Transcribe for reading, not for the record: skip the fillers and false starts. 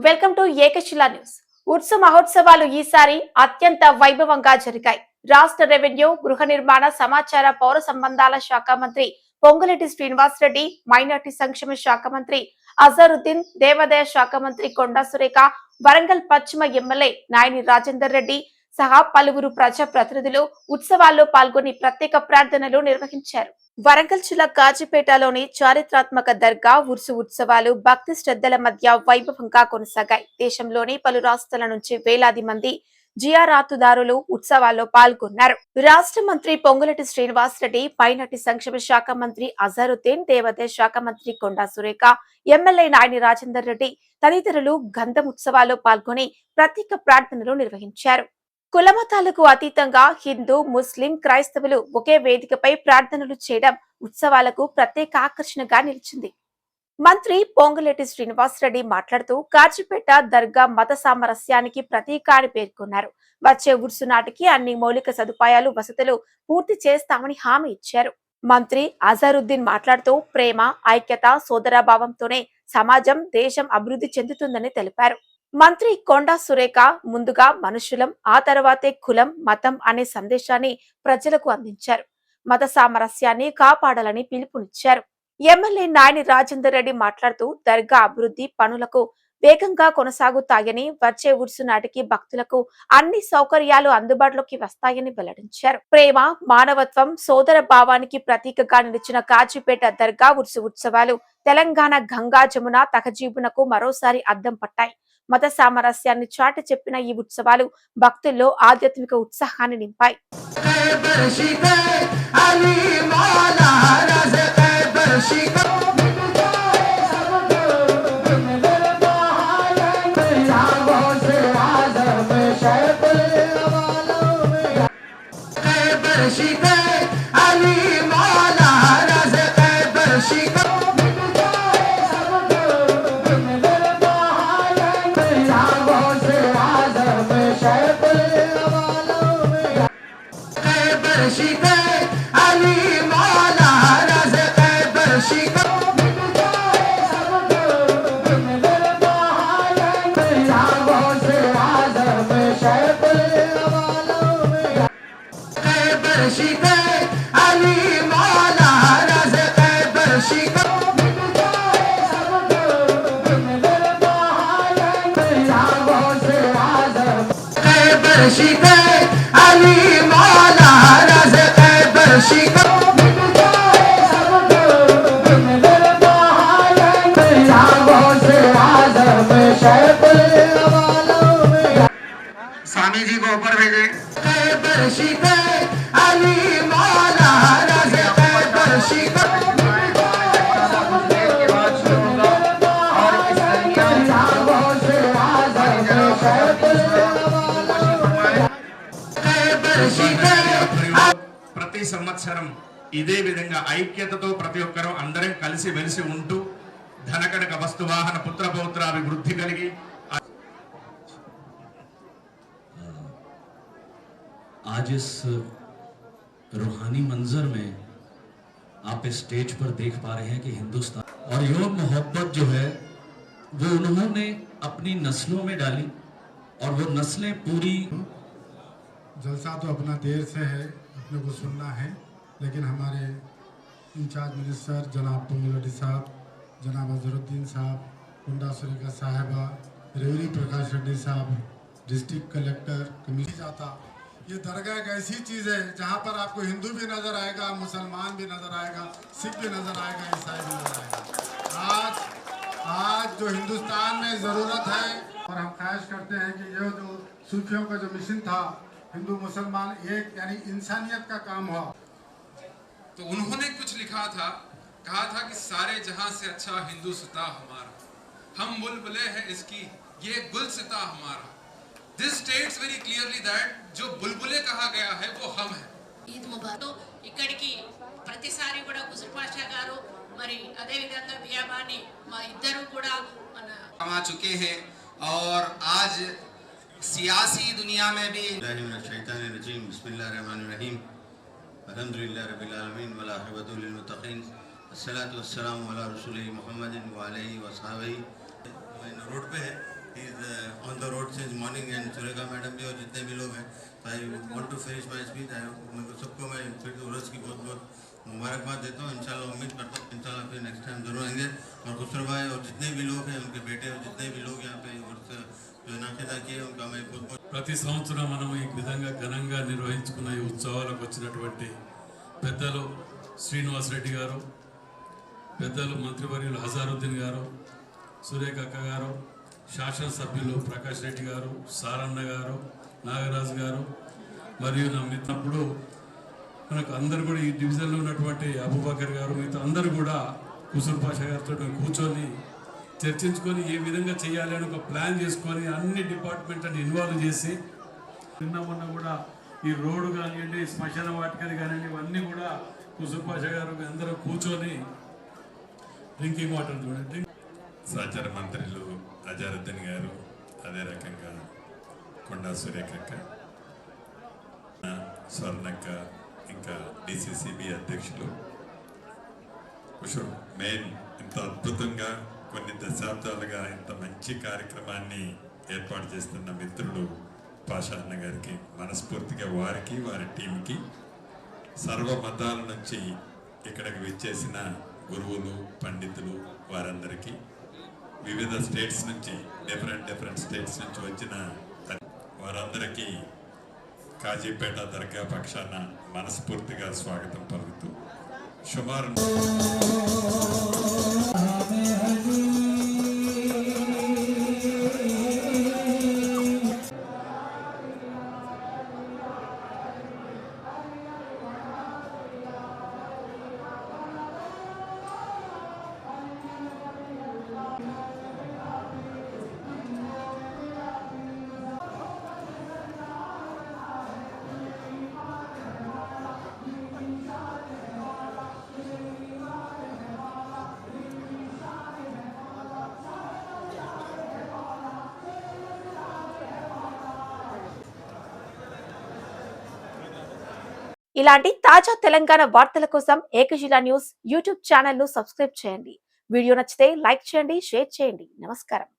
Welcome to ఏకశిలా news. ఉత్సవ మహోత్సవాలు ఈసారి అత్యంత వైభవంగా జరిగాయి. రాష్ట్ర రెవెన్యూ, గృహ నిర్మాణ, సమాచార, పౌర సంబంధాల శాఖ మంత్రి పొంగులేటి శ్రీనివాసరెడ్డి, మైనార్టీ సంక్షేమ శాఖ మంత్రి అజరుద్దీన్, దేవాదాయ శాఖ మంత్రి కొండా సురేఖ, వరంగల్ పశ్చిమ ఎమ్మెల్యే నాయని రాజేందర్ రెడ్డి సహా పలువురు ప్రజా ప్రతినిధులు ఉత్సవాల్లో పాల్గొని ప్రత్యేక ప్రార్థనలు నిర్వహించారు. వరంగల్ జిల్లా కాజీపేటలోని చారిత్రాత్మక దర్గా ఉర్సు ఉత్సవాలు భక్తి శ్రద్ధల మధ్య వైభవంగా కొనసాగాయి. దేశంలోని పలు రాష్ట్రాల నుంచి వేలాది మంది జియారాతుదారులు ఉత్సవాల్లో పాల్గొన్నారు. రాష్ట్ర మంత్రి పొంగులేటి శ్రీనివాసరెడ్డి, మైనార్టీ సంక్షేమ శాఖ మంత్రి అజరుద్దీన్, దేవాదాయ శాఖ మంత్రి కొండా సురేఖ, ఎమ్మెల్యే నాయని రాజేందర్ రెడ్డి తదితరులు గంధం ఉత్సవాల్లో పాల్గొని ప్రత్యేక ప్రార్థనలు నిర్వహించారు. కులమతాలకు అతీతంగా హిందూ, ముస్లిం, క్రైస్తవులు ఒకే వేదికపై ప్రార్థనలు చేయడం ఉత్సవాలకు ప్రత్యేక ఆకర్షణగా నిలిచింది. మంత్రి పొంగులేటి శ్రీనివాసరెడ్డి మాట్లాడుతూ కాజీపేట దర్గా మత సామరస్యానికి ప్రతీక అని పేర్కొన్నారు. వచ్చే ఉర్సు నాటికి అన్ని మౌలిక సదుపాయాలు, వసతులు పూర్తి చేస్తామని హామీ ఇచ్చారు. మంత్రి అజరుద్దీన్ మాట్లాడుతూ ప్రేమ, ఐక్యత, సోదరభావంతోనే సమాజం, దేశం అభివృద్ధి చెందుతుందని తెలిపారు. మంత్రి కొండా సురేఖ ముందుగా మనుషులం, ఆ తర్వాతే కులం, మతం అనే సందేశాన్ని ప్రజలకు అందించారు. మత సామరస్యాన్ని కాపాడాలని పిలుపునిచ్చారు. ఎమ్మెల్యే నాయని రాజేందర్ రెడ్డి మాట్లాడుతూ దర్గా అభివృద్ధి పనులకు వేగంగా కొనసాగుతాయని, వచ్చే ఉర్సు నాటికి భక్తులకు అన్ని సౌకర్యాలు అందుబాటులోకి వస్తాయని వెల్లడించారు. ప్రేమ, మానవత్వం, సోదర భావానికి ప్రతీకగా నిలిచిన కాజీపేట దర్గా ఉర్సు ఉత్సవాలు తెలంగాణ గంగా జమున తహజీబునకు మరోసారి అద్దం పట్టాయి. మత సామరస్యాన్ని చాటి చెప్పిన ఈ ఉత్సవాలు భక్తుల్లో ఆధ్యాత్మిక ఉత్సాహాన్ని నింపాయి. स्वामी जी को ऊपर भेजे। ప్రతి సంవత్సరం ఇదే విధంగా ఐక్యతతో ప్రతి ఒక్కరూ అందరం కలిసి వెలిసి ఉంటూ ధనకనక వస్తువాహన పుత్రపౌత్ర అభివృద్ధి కలిగి आज इस रूहानी मंजर में आप इस स्टेज पर देख पा रहे हैं कि हिंदुस्तान और यो मोहब्बत जो है वो उन्होंने अपनी नस्लों में डाली और वो नस्लें पूरी। जलसा तो अपना देर से है, अपने को सुनना है, लेकिन हमारे इंचार्ज मिनिस्टर जनाब पोंगुलेटी साहब, जनाब अजरुद्दीन साहब, कुंडा सुरेखा साहिबा, रेवरी प्रकाश रेड्डी साहब, डिस्ट्रिक्ट कलेक्टर, कमिश्नर जाता। ये दरगाह एक ऐसी चीज़ है जहाँ पर आपको हिंदू भी नज़र आएगा, मुसलमान भी नज़र आएगा, सिख भी नज़र आएगा, ईसाई भी नज़र आएगा। आज जो हिंदुस्तान में ज़रूरत है और हम ख्वाहिश करते हैं कि ये जो सूफियों का जो मिशन था हिंदू मुसलमान एक यानी इंसानियत का काम हो। तो उन्होंने कुछ लिखा था, कहा था कि सारे जहां से अच्छा हिंदुस्तां हमारा, हम बुलबुले हैं इसकी ये गुलसिता हमारा। This states very clearly that जो बुलबुले कहा गया है वो हम हैं। ఈద్ ముబారక్ ఇక్కడికి ప్రతిసారి కూడా గుజర్ పాషా గారు మరి అదే విధంగా బియాబాని మా ఇద్దరు కూడా మన आ चुके हैं और आज सियासी दुनिया में भी शैतानिर्रजीम बिस्मिल्लाहिर्रहमानिर्रहीम अल्हम्दुलिल्लाह रब्बिल आलमीन वल आखिबतु लिल मुत्तकीन अस्सलातु वस्सलामु अला रसूलिहि मुहम्मदिन व अलैहि व सहाबिही। रोड पे है सपोर्टिंग एंड सुरेखा मैडम भी और जितने भी लोग हैं, I want to finish my speech. सबको मैं फिर उर्स की बहुत बहुत मुबारकबाद देता हूँ। इंशाल्लाह उम्मीद करता हूँ इंशाल्लाह फिर नेक्स्ट टाइम जरूर आएंगे। और खुसरो भाई और जितने भी लोग हैं, उनके बेटे और जितने भी लोग यहाँ पे उर्स जो नाकेदा किए, उनका मैं बहुत बहुत ప్రతి సంవత్సరం మనం ఈ విధంగా ఘనంగా నిర్వహించుకున్న ఈ ఉత్సవాలకు వచ్చినటువంటి పెద్దలు శ్రీనివాస్ రెడ్డి గారు, పెద్దలు మంత్రివర్యులు హజారుద్దీన్ గారు, సురేఖ అక్క గారు, శాసనసభ్యులు ప్రకాష్ రెడ్డి గారు, సారన్న గారు, నాగరాజు గారు మరియు నా మిత్రుడు మనకు అందరు కూడా ఈ డివిజన్లో ఉన్నటువంటి అబూబకర్ గారు, మిగతా అందరూ కూడా కుసూర్ పాషా గారితో కూర్చొని చర్చించుకొని ఏ విధంగా చేయాలి అని ఒక ప్లాన్ చేసుకొని అన్ని డిపార్ట్మెంట్లను ఇన్వాల్వ్ చేసి నిన్న మొన్న కూడా ఈ రోడ్డు కానివ్వండి, శ్మశాన వాటికలు కానివ్వండి, ఇవన్నీ కూడా కుసూర్ పాషా గారు అందరూ కూర్చొని డ్రింకింగ్ వాటర్ చూడండి. సహచర మంత్రులు అజారుద్దీన్ గారు, అదే రకంగా కొండా సురేఖక్క, స్వర్ణక్క, ఇంకా డిసిసిబి అధ్యక్షులు కుషుర్ మెయిన్ ఇంత అద్భుతంగా కొన్ని దశాబ్దాలుగా ఇంత మంచి కార్యక్రమాన్ని ఏర్పాటు చేస్తున్న మిత్రుడు పాషా అన్న గారికి మనస్ఫూర్తిగా వారికి వారి టీంకి సర్వ మతాల నుంచి ఇక్కడికి విచ్చేసిన గురువులు పండితులు వారందరికీ వివిధ స్టేట్స్ నుంచి డిఫరెంట్ స్టేట్స్ నుంచి వచ్చిన వారందరికీ కాజీపేట దర్గా పక్షాన మనస్ఫూర్తిగా స్వాగతం పలుకుతూ సుమారు ఇలాంటి తాజా తెలంగాణ వార్తల కోసం ఏకశిలా న్యూస్ యూట్యూబ్ ఛానల్ ను సబ్స్క్రైబ్ చేయండి. వీడియో నచ్చితే లైక్ చేయండి, షేర్ చేయండి. నమస్కారం.